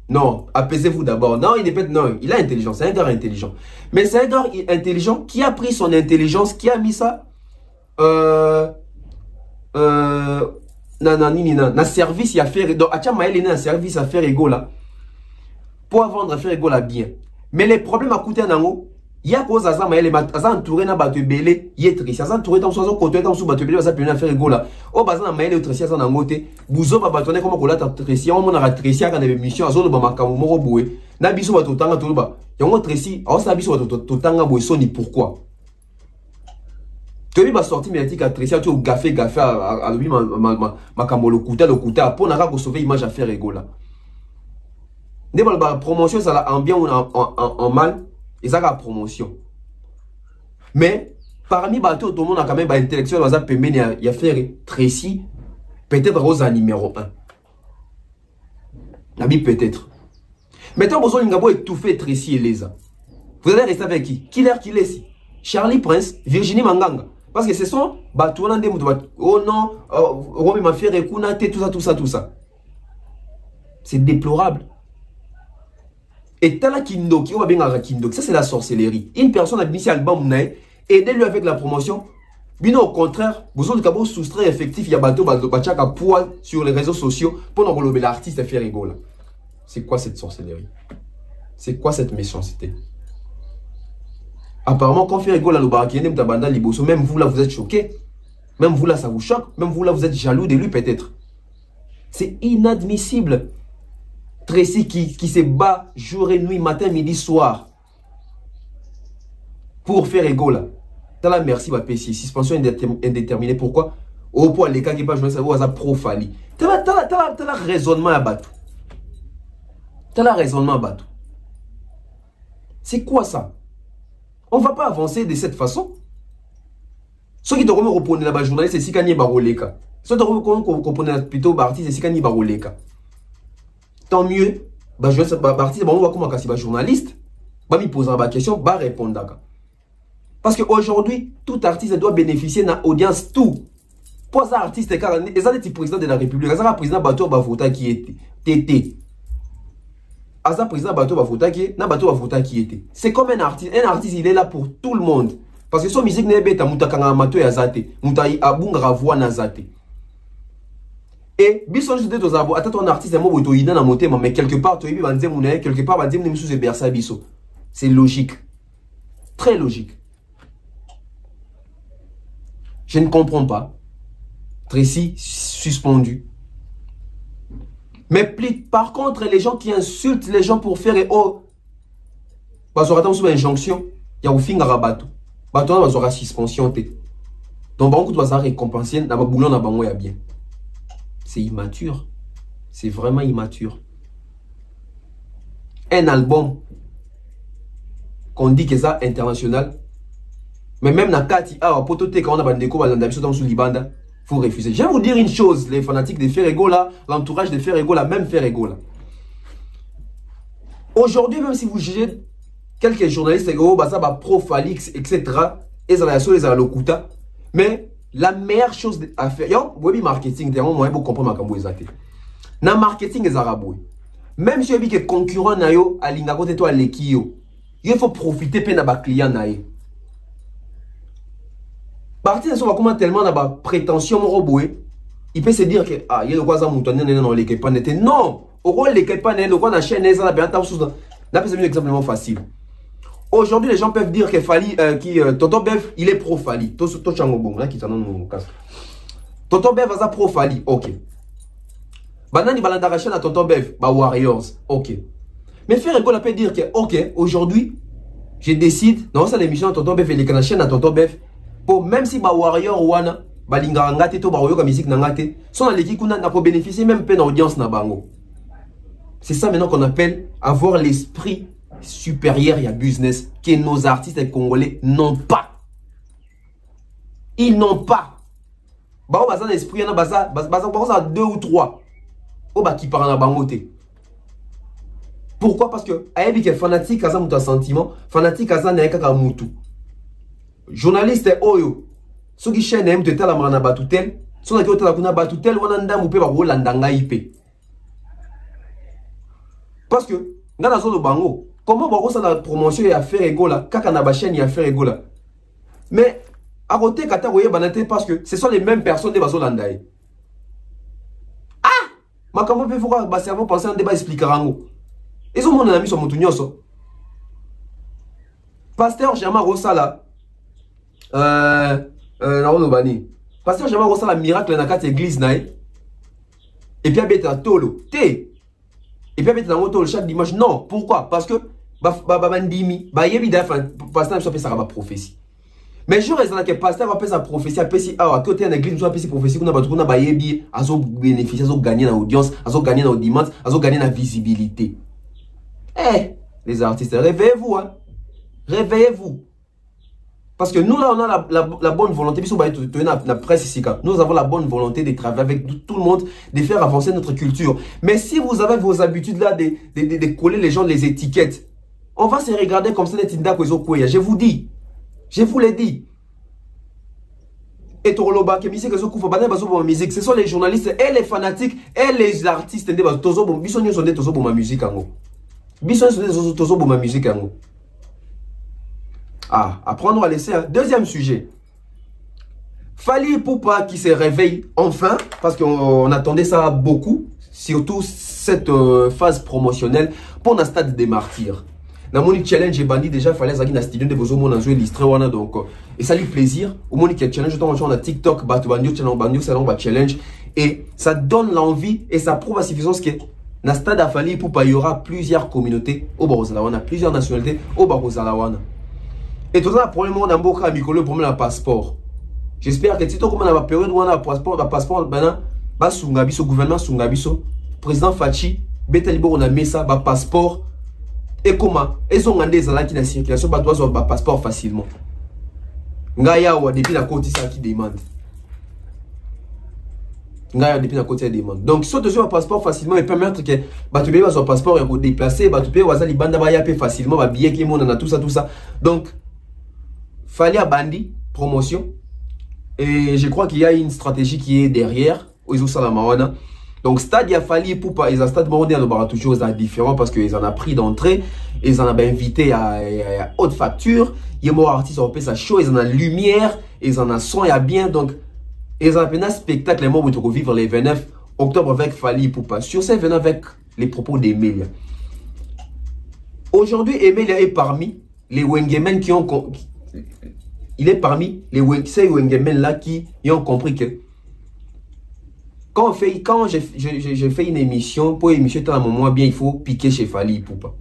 Non, apaisez-vous d'abord. Non, il est intelligent. C'est un gars intelligent. Mais c'est un gars intelligent qui a pris son intelligence, qui a mis ça na service il a fait donc il est un service à faire ego là pour vendre à faire ego là bien. Mais les problèmes à coûter nango il y a cause à ça maël aza entouré na bato belé yetri aza entouré dans son côté dans sous bato belé aza pena faire ego là o bazana maël autre aza na ngote buzo ba bato ne comme ko la Tracy on na Tracy aka na émission azo ba makambo moko boué na biso bato tanga to ba yango Tracy o sa biso bato to tanga boué soni pourquoi tu as sorti médiatique à Tracy, tu as gaffé à lui, ma camolo kuta, le kuta, pour n'a sauver l'image à faire ego là. La promotion, ça l'a en bien ou en mal, et ça la promotion. Mais, parmi bateaux, tout le monde a quand même un intellectuel, il a fait Tracy, peut-être Rosa numéro 1. Nabi peut-être. Maintenant, vous avez étouffé Tracy Eleza. Vous allez rester avec qui? Qui est ici? Charlie Prince, Virginie Manganga. Parce que ce sont oh non, Romy m'a fait recounater, tout ça. C'est déplorable. Et Tala Kindoki, on va bien à Kindoki, ça c'est la sorcellerie. Une personne a mis cet album, aidez-lui avec la promotion. Bino au contraire, vous avez d'abord soustrait effectif, il y a bateau, à poil sur les réseaux sociaux pour enlever l'artiste et faire rigoler. C'est quoi cette sorcellerie? C'est quoi cette méchanceté? Apparemment, quand on fait rigoler même vous là, vous êtes choqué. Même vous là, ça vous choque. Même vous là, vous êtes jaloux de lui peut-être. C'est inadmissible. Tracy qui se bat jour et nuit, matin, midi, soir. Pour faire rigoler. T'as la merci, ma PC. Suspension indéterminée. Pourquoi? Au point, les cas qui pas jouer, ça va profali. T'as la raisonnement à battre. T'as la raisonnement à battre. C'est quoi ça? On ne va pas avancer de cette façon. Ceux qui te reprennent la journaliste, c'est si Kanye Baroleka. Ceux qui te reprennent plutôt artiste, c'est si Kanye Baroleka. Tant mieux, artiste, on va comment casser journaliste. Bah me poser la question, bah répondre. Parce qu'aujourd'hui, tout artiste doit bénéficier d'une audience tout. Pour ça, artiste, car ils sont des présidents de la République, ils sont des présidents bateau bavota qui était. TT. Asa président bateau bavota qui est, na bateau bavota qui était. C'est comme un artiste. Un artiste, il est là pour tout le monde. Parce que son musique n'est pas mutakanga mato ya zate, mutai abunga ravoi na zate. Et bison je te zabo, attends ton artiste mo boto ina na motema, mais quelque part tu vas dire mouné, quelque part va dire mouné sous bersa biso. C'est logique. Très logique. Je ne comprends pas. Tracy suspendu. Mais par contre, les gens qui insultent les gens pour faire oh, parce qu'on attend sur injonction, il y a au fin rabatou. Bateau on aura suspension t. Donc beaucoup de ça récompenser na ba boulon na bango ya bien. C'est immature. C'est vraiment immature. Un album qu'on dit que ça international. Mais même na kati ah potote quand on a bandeko bazanda biso dans sous libanda, faut refuser. Je vais vous dire une chose, les fanatiques de Ferrego là, l'entourage de Ferrego là, même Ferrego là. Aujourd'hui, même si vous jugez quelques journalistes pro Falix, etc. Et ça la lokuta. Mais la meilleure chose à faire, yo, web marketing, t'es moi pour comprendre ma cambo exacte. Na marketing les arabes. Même si vous avez que concurrent na yo, à l'inga côté toi lekio, il faut profiter pe na ba client na ye. Parti de ça va comment tellement na ba prétention mon roboué, il peut se dire que ah, il y a de quoi ça moutonner dans l'équipe pas n'était non, au rôle l'équipe pas n'était, au rôle la chaîne ça la bien sous. Là c'est un exemple facile. Aujourd'hui, les gens peuvent dire que Fali, Tonton Bev, il est pro Fali. Tonton Bev va pro Fali, ok. Banani balandarachen à Tonton Bev, bah Warriors, ok. Mais Ferrego peut dire que, ok, aujourd'hui, je décide, dans cette émission, Tonton Bev et les chaîne à Tonton Bev, pour même si bah Warrior wana, bah lingangate to bah Warrior musique nangate, sont dans l'équipe qu'on a pour bénéficier même peine audience na bango. C'est ça maintenant qu'on appelle avoir l'esprit supérieur et à business que nos artistes congolais n'ont pas. Ils n'ont pas. Bah on a l'esprit on a baza 2 ou 3. Oh bah qui parle en bangoté. Pourquoi? Parce que ayebi que fanatique à ça muta sentiment, fanatique à ça n'est qu'à mutu. Journaliste oyo, ceux qui chaîne aiment te tala marana batutel, ceux qui ont tala kuna batutel on a ndam pe ba rolandanga ip. Parce que dans la zone de bango comment on va la promotion et à faire égola, kaka na ba chaîne et à faire égola. Mais à côté kata voye banate parce que ce sont les mêmes personnes de bazolandaï. Ah, ma comment peut voir ba cerveau penser un débat expliquer rango. Ils ont mon ami sur mon tunyoso. Pasteur Germain Rossala Pasteur Germain Rossala miracle na kati église naï. Et puis abeta tolo té. Et puis abeta na tolo chaque dimanche. Non, pourquoi? Parce que bandimi ba yebi da pasteur so pesa ba prophétie. Mais je raisonne que pasteur va pesa prophétie apesi à côté na église so pesa prophétie kuna batu kuna ba yebi azo bénéficier azo gagner na audience, azo gagner na audience, azo gagner na visibilité. Eh, les artistes, réveillez-vous hein. Réveillez-vous. Parce que nous là on a la bonne volonté, la presse ici, nous avons la bonne volonté de travailler avec tout le monde, de faire avancer notre culture. Mais si vous avez vos habitudes là de coller les gens les étiquettes, on va se regarder comme ça. Je vous dis, je vous l'ai dit. Et ce sont les journalistes et les fanatiques et les artistes. Ah, apprendre à laisser. Deuxième sujet. Fally Ipupa qui se réveille enfin, parce qu'on attendait ça beaucoup, surtout cette phase promotionnelle pour un stade des martyrs. Dans mon challenge, j'ai bandit déjà, il fallait que dans studio de besoin mon jouer l'histoire donc et ça lui plaisir. Au moins qu'il challenge on a TikTok, challenge et ça donne l'envie et ça prouve à suffisance que dans le stade à Fally Ipupa il y aura plusieurs communautés au Barozalawana, plusieurs nationalités au Barozalawana. Et tout ça, problème, on a beaucoup de problème de passeport. J'espère que si tu as une période où on a un passeport, maintenant, le gouvernement Sungabiso, président Fachi, Betalibo, on a mis ça, un passeport. Et comment? Ils ont des gens qui ont la circulation, ils ont un passeport facilement. Ngaya ou depuis la côte, ça qui demande. Ngaya depuis la côte, ça demande. Donc, si tu as un passeport facilement, il permettre que tu aies un passeport et déplacer, tu peux aller facilement, un billet qui est tout ça. Donc, Fally a bandi, promotion. Et je crois qu'il y a une stratégie qui est derrière. Donc, stade, il y a Fally Ipupa. Ils ont stade mondial, il y a toujours différent parce qu'ils en ont pris d'entrée. Ils en ont invité à haute facture. Il y a des artistes qui ont fait sa show. Ils en ont lumière. Ils en ont son, il y a bien. Donc, ils ont fait un spectacle. Les mots vont revivre les 29 octobre avec Fally Ipupa. Sur ces 29 avec les propos d'Emelia. Aujourd'hui, Emelia est parmi les Wengemen qui ont. Il est parmi ces Wengemen là qui ont compris que quand je fais une émission, pour une émission dans un moment bien, il faut piquer chez Fally Ipupa.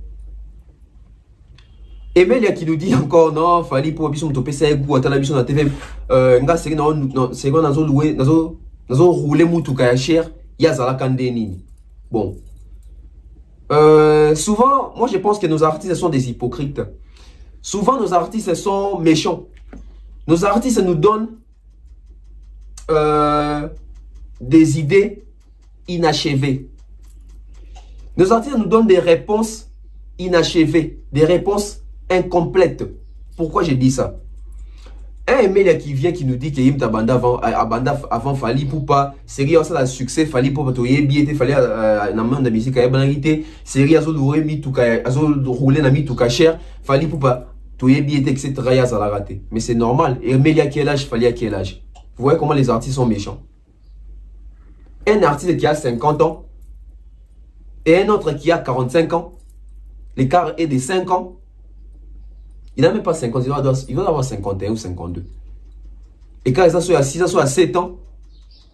Et Melia qui nous dit encore, non, Fally Ipupa, bisous, m'topé, c'est goût, attends la bisous dans la TV, nga, c'est qu'on a loué, nazo roulé moutou kaya cher, yazala kande nini. Bon. Souvent, moi je pense que nos artistes sont des hypocrites. Souvent, nos artistes sont méchants. Nos artistes nous donnent des idées inachevées. Nos artistes nous donnent des réponses inachevées, des réponses incomplètes. Pourquoi j'ai dit ça? Un Emelia qui vient qui nous dit que Yim Tabanda avant Fally Ipupa, série ça la succès Fally Ipupa to yebi Fally na main de musique ya banalité, série azo mi tout ka azo rouler na mi tout ka cher, Fally Ipupa to yebi etc. ya ça la raté. Mais c'est normal. Et Emelia quel âge, Fally à quel âge? Vous voyez comment les artistes sont méchants. Un artiste qui a 50 ans et un autre qui a 45 ans, l'écart est de 5 ans. Il n'a même pas 50, il doit avoir 51 ou 52. Et quand ils sont à 6 ans, soit à 7 ans.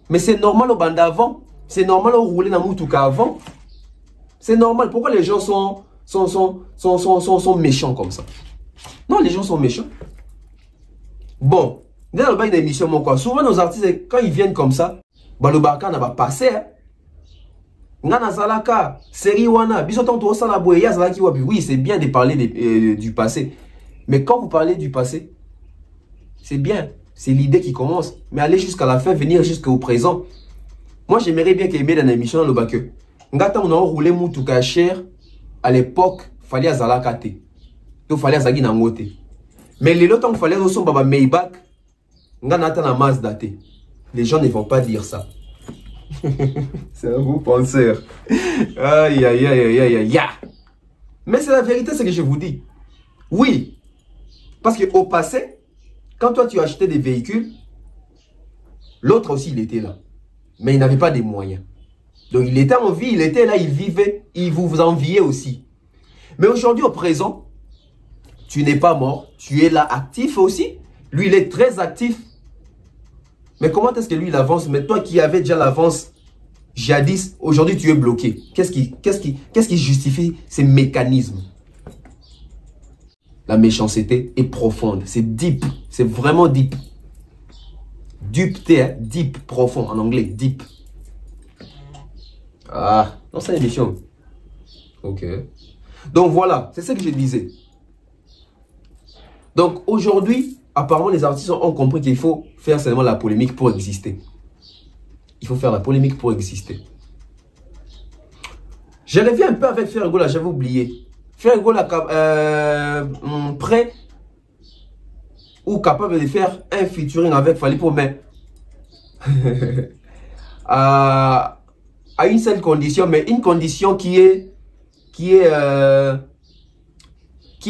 Mais c'est normal au band avant. C'est normal au rouler dans Moutouka avant. C'est normal. Pourquoi les gens sont méchants comme ça? Non, les gens sont méchants. Bon, dans le bail d'émission, souvent nos artistes, quand ils viennent comme ça, le barca n'a pas passé. Ngana Zalaka, série Wana, bisotanto Salaboya, Zalaki Wabi. Oui, c'est bien de parler du passé. Mais quand vous parlez du passé, c'est bien. C'est l'idée qui commence. Mais aller jusqu'à la fin, venir jusqu'au présent. Moi, j'aimerais bien qu'il y ait dans l'émission dans le bac. Ngata, on a roulé Moutouka cher. À l'époque, il fallait à Zalakate. Il fallait à Zagi Nangote. Mais les lots, il fallait à son Baba Maybach. Ngana, na Mazda. Les gens ne vont pas dire ça. C'est un gros penseur. Aïe, aïe, aïe, aïe, aïe, aïe. Mais c'est la vérité, ce que je vous dis. Oui. Parce qu'au passé, quand toi tu achetais des véhicules, l'autre aussi il était là. Mais il n'avait pas des moyens. Donc il était en vie, il était là, il vivait, il vous enviait aussi. Mais aujourd'hui au présent, tu n'es pas mort, tu es là actif aussi. Lui il est très actif. Mais comment est-ce que lui il avance? Mais toi qui avais déjà l'avance jadis, aujourd'hui tu es bloqué. Qu'est-ce qui justifie ces mécanismes? La méchanceté est profonde, c'est deep, c'est vraiment deep. Deep, deep, profond en anglais, deep. Ah, non, c'est l'émission. Ok. Donc voilà, c'est ce que je disais. Donc aujourd'hui, apparemment les artistes ont compris qu'il faut faire seulement la polémique pour exister. Il faut faire la polémique pour exister. Je reviens un peu avec Fergo là, j'avais oublié. Fergo là, prêt ou capable de faire un featuring avec Fally Ipupa, mais à une seule condition, mais une condition qui est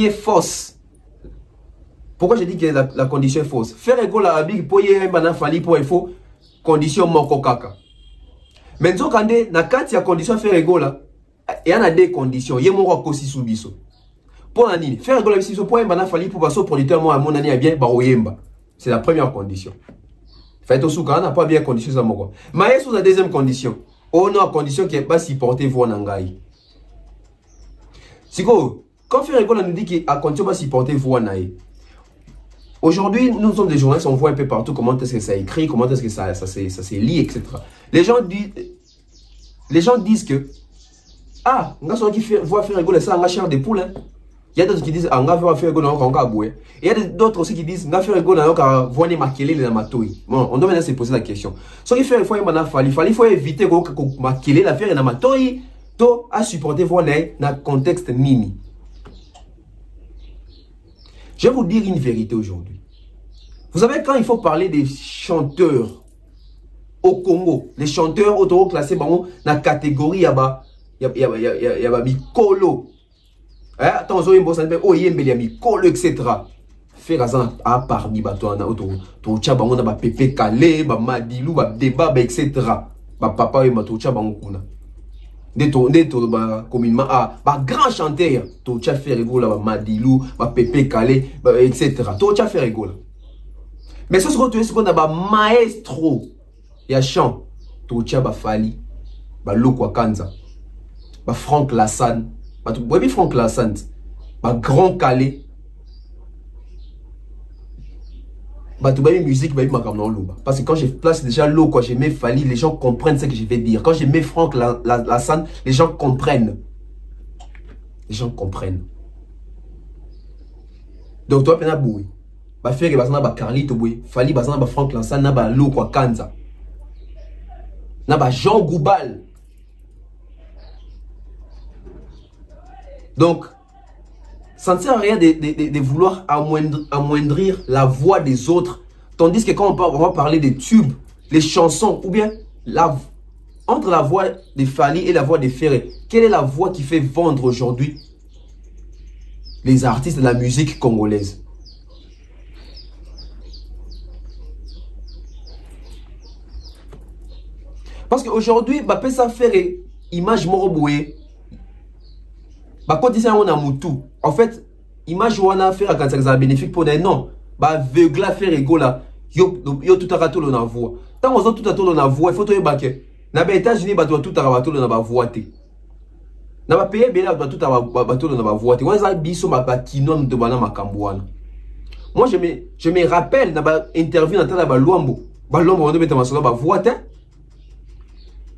fausse. Pourquoi je dis que la condition est fausse? Fergo là, Abig pour y aller Fally Ipupa, il faut condition moko kaka. Mais nous quand na kati ya condition Fergo là. Il y a des conditions. Il y a des conditions. Pour la nini, faire la mission pour un Fally Ipupa pour producteur moi à mon année bien baroyemba. C'est la première condition. Faites au souka n'a pas bien condition ça moi. Mais sous la deuxième condition, on a condition qui est pas supporter vous en angai. Siko, quand Fergo nous dit qu'il a condition pas supporter vous en angai. Aujourd'hui, nous sommes des journalistes, on voit un peu partout comment est-ce que ça écrit, comment est-ce que ça se lit, etc. Les gens disent que ah, on a qui voit faire rigoler ça, on a cher des poules. Il y a d'autres qui disent, on va faire rigoler on a boué. Et il y a d'autres aussi qui disent, on va faire rigoler on a voir les maquiller les matouilles. Bon, on doit maintenant se poser la question. Ce qui fait, il faut éviter que maquiller l'affaire et la matouille, to à supporter voir dans le contexte nini. Je vais vous dire une vérité aujourd'hui. Vous savez, quand il faut parler des chanteurs au Congo, les chanteurs auto-classés dans la catégorie là-bas. Il y a Mikolo. Attention, il y a Mikolo, etc. Faire ça à part Nibatouana, tu chabang, on a Pepe Kale, Madilou, Débat, etc. Papa et Matou Chabanguna. Des communément à grand chanteur, tu as fait rigoler, Madilou, Pepe Kale, etc. Tu as fait rigoler. Mais ce qu'on a maestro, il y a chant. Tocha Bafali, Lokwa Kanza, Franck Lassane, Franck Lassane, Grand Calais, musique, parce que quand je place déjà l'eau, quand je mets Fali, les gens comprennent ce que je vais dire. Quand je mets Franck Lassane, les gens comprennent. Les gens comprennent. Donc toi, pena boui. Ba faire bazana ba Carlito boui. Fali bazana ba Franck Lassane na ba Lokwa Kanza. Na ba Jean Goubal. Donc ça ne sert à rien de vouloir amoindrir la voix des autres. Tandis que quand on va parler des tubes, les chansons, ou bien entre la voix de Fali et la voix de Ferré, quelle est la voix qui fait vendre aujourd'hui les artistes de la musique congolaise? Parce qu'aujourd'hui, ça fait image moroboué. Quand on dit ça, on a moutou. En fait, image on a fait quand ça bénéfique pour des non. Aveugle à faire ego là. Yo tout à rato la voix. Tant on a tout à tout la voix, il faut te baquer. Na ba États-Unis ba tout à rato la voix té. Na ba pays bien là tout à rato la voix té. On a biso ma kinon de bana makambouana. Moi je me rappelle na ba interview dans la ba Luambo. Ba Luambo on devait mettre ma ba voix té.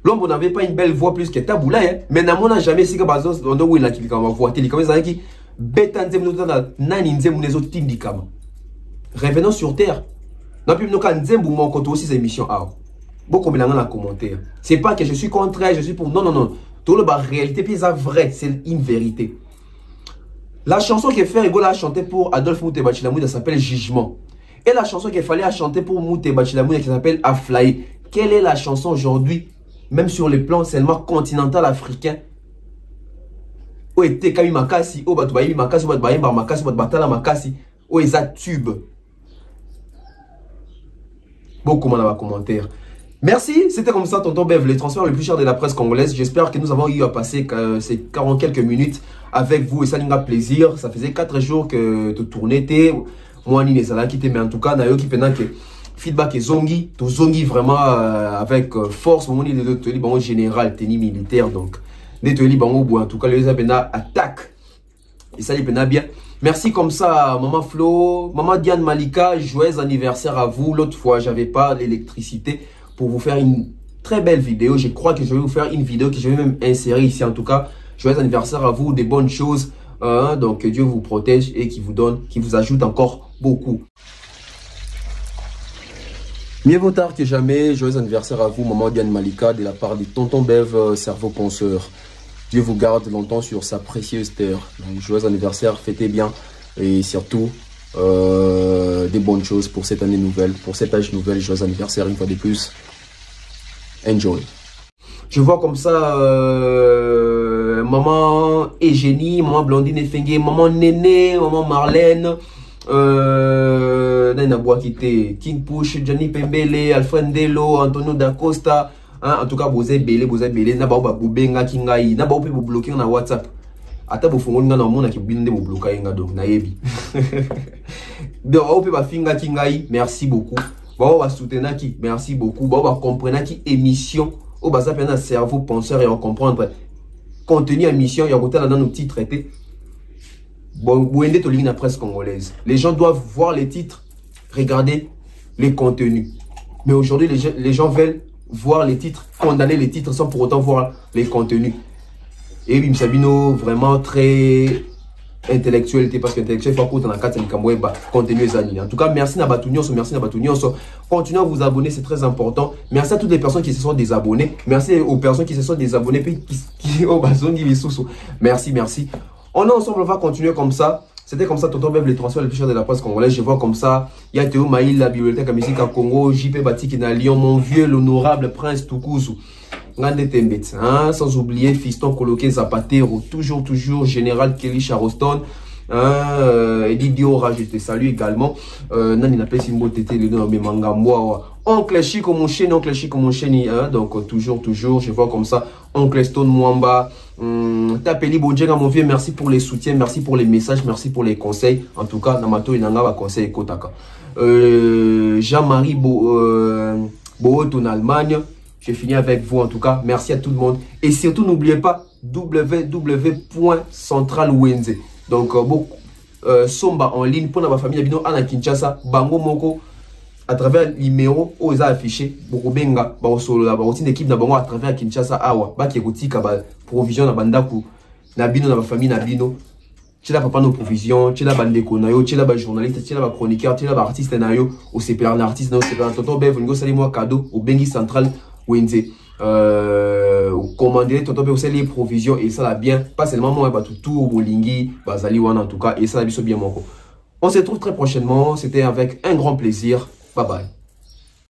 L'homme n'avait pas une belle voix plus que Taboula, hein? Mais n'a jamais si que Bazos, on doit la qui va voir télé comme ça qui bétanzem nous dans naninzem les autres tindikama. Revenons sur terre. N'a plus nous quand nzembu mon côté aussi ces émissions ah. Beaucoup de gens dans commentaire. C'est pas que je suis contraire, je suis pour non. Tout le bas réalité puis ça vrai, c'est une vérité. La chanson que Ferrigola a chanté pour Adolphe Moutebachilamou, ça s'appelle Jugement. Et la chanson qu'il fallait chanter pour Moutebachilamou qui s'appelle Aflaï. Quelle est la chanson aujourd'hui? Même sur le plan seulement continental africain. Où était Kami Makasi, où Batoubaï Makasi, où Batoubaï Makasi, où Batala Makasi, où est ça tube. Beaucoup de commentaires. Merci, c'était comme ça, tonton Bev, les transferts les plus chers de la presse congolaise. J'espère que nous avons eu à passer ces 40 quelques minutes avec vous et ça nous a plaisir. Ça faisait 4 jours que tu tournais, moi, ni les salades qui mais en tout cas, d'ailleurs, qui pendant que feedback et zongi, tout zongi vraiment avec force, mon ni de teli bango général, tennis militaire donc des teli bango en tout cas les apena attaque et ça les pena bien. Merci comme ça maman Flo, maman Diane Malika, joyeux anniversaire à vous. L'autre fois j'avais pas l'électricité pour vous faire une très belle vidéo. Je crois que je vais vous faire une vidéo que je vais même insérer ici. En tout cas, joyeux anniversaire à vous, des bonnes choses. Donc que Dieu vous protège et qui vous donne, qui vous ajoute encore beaucoup. Mieux vaut tard que jamais, joyeux anniversaire à vous, maman Diane Malika, de la part de tonton Bev, cerveau penseur. Dieu vous garde longtemps sur sa précieuse terre. Donc, joyeux anniversaire, fêtez bien et surtout des bonnes choses pour cette année nouvelle, pour cet âge nouvel. Joyeux anniversaire une fois de plus. Enjoy. Je vois comme ça maman Eugénie, maman Blondine Efengue, maman Néné, maman Marlène. King Push, Johnny Pembele, Alfred Ndelo, Antonio Da Costa, en tout cas, vous êtes belé, n'a pas boubenga kingai, n'a pas pu vous bloquer dans WhatsApp. Ata vous font dans le monde qui binde vous bloquer donc naebi. Donc on peut pas finga kingai, merci beaucoup. Bah on va soutenir qui, merci beaucoup. Bah on va comprendre qui émission, au bas ça fait un cerveau penseur et on comprendre contenu émission, il y a côté là dans nos petits traités. Bon, la presse congolaise. Les gens doivent voir les titres, regarder les contenus. Mais aujourd'hui, les gens veulent voir les titres, condamner les titres sans pour autant voir les contenus. Et Bim Sabino, vraiment très intellectuel, parce qu'intellectuel, il faut qu'on ait contenu. En tout cas, merci Nabatunios, merci Nabatunios. Continuez à vous abonner, c'est très important. Merci à toutes les personnes qui se sont désabonnées. Merci aux personnes qui se sont désabonnées. Merci. On est ensemble, on va continuer comme ça. C'était comme ça, tonton Bev, les transferts les plus chers de la presse congolaise. Je vois comme ça. Il y a Théo Maïl, la bibliothèque à musique à Congo, JP Batik à Lyon, mon vieux, l'honorable prince Tukuzu. Hein? Sans oublier Fiston Coloqué Zapatero, toujours, général Kelly Charoston. Eddie Ora, je te salue également. Nani n'a pas Simbo Tété, le nom de Manga Moi. Oncle Chico mon chien, hein? Donc toujours, je vois comme ça. Oncle Stone Mwamba. Tapeli Bonjenga mon vieux, merci pour les soutiens, merci pour les messages, merci pour les conseils. En tout cas, Namato Inanga va conseil Kotaka. Jean-Marie Boot en Allemagne. Je finis avec vous en tout cas. Merci à tout le monde. Et surtout, n'oubliez pas www.centralwenze. Donc, Somba en ligne pour la famille Abino Ana Kinshasa, Bango Moko, à travers le numéro où ils ont affiché, Bokobenga, Barosolo, la routine d'équipe na Bango à travers Kinshasa, Awa, Baki Rotika, provision na Bandaku, Nabino, na famille Nabino. Tu n'as pas nos provisions, tu n'as pas de konayo, tu n'as pas de journaliste, tu n'as pas de chroniqueur, tu n'as pas d'artiste nayo, ou c'est pas un artiste, non, c'est pas un tonton Bev, vous savez moi cadeau, au Bengi Central, Wenze. Commander Tonton Bev, les provisions, et ça va bien, pas seulement moi, tout, Bolingi, Bazali Wan en tout cas, et ça va bien mon. On se retrouve très prochainement, c'était avec un grand plaisir, bye bye.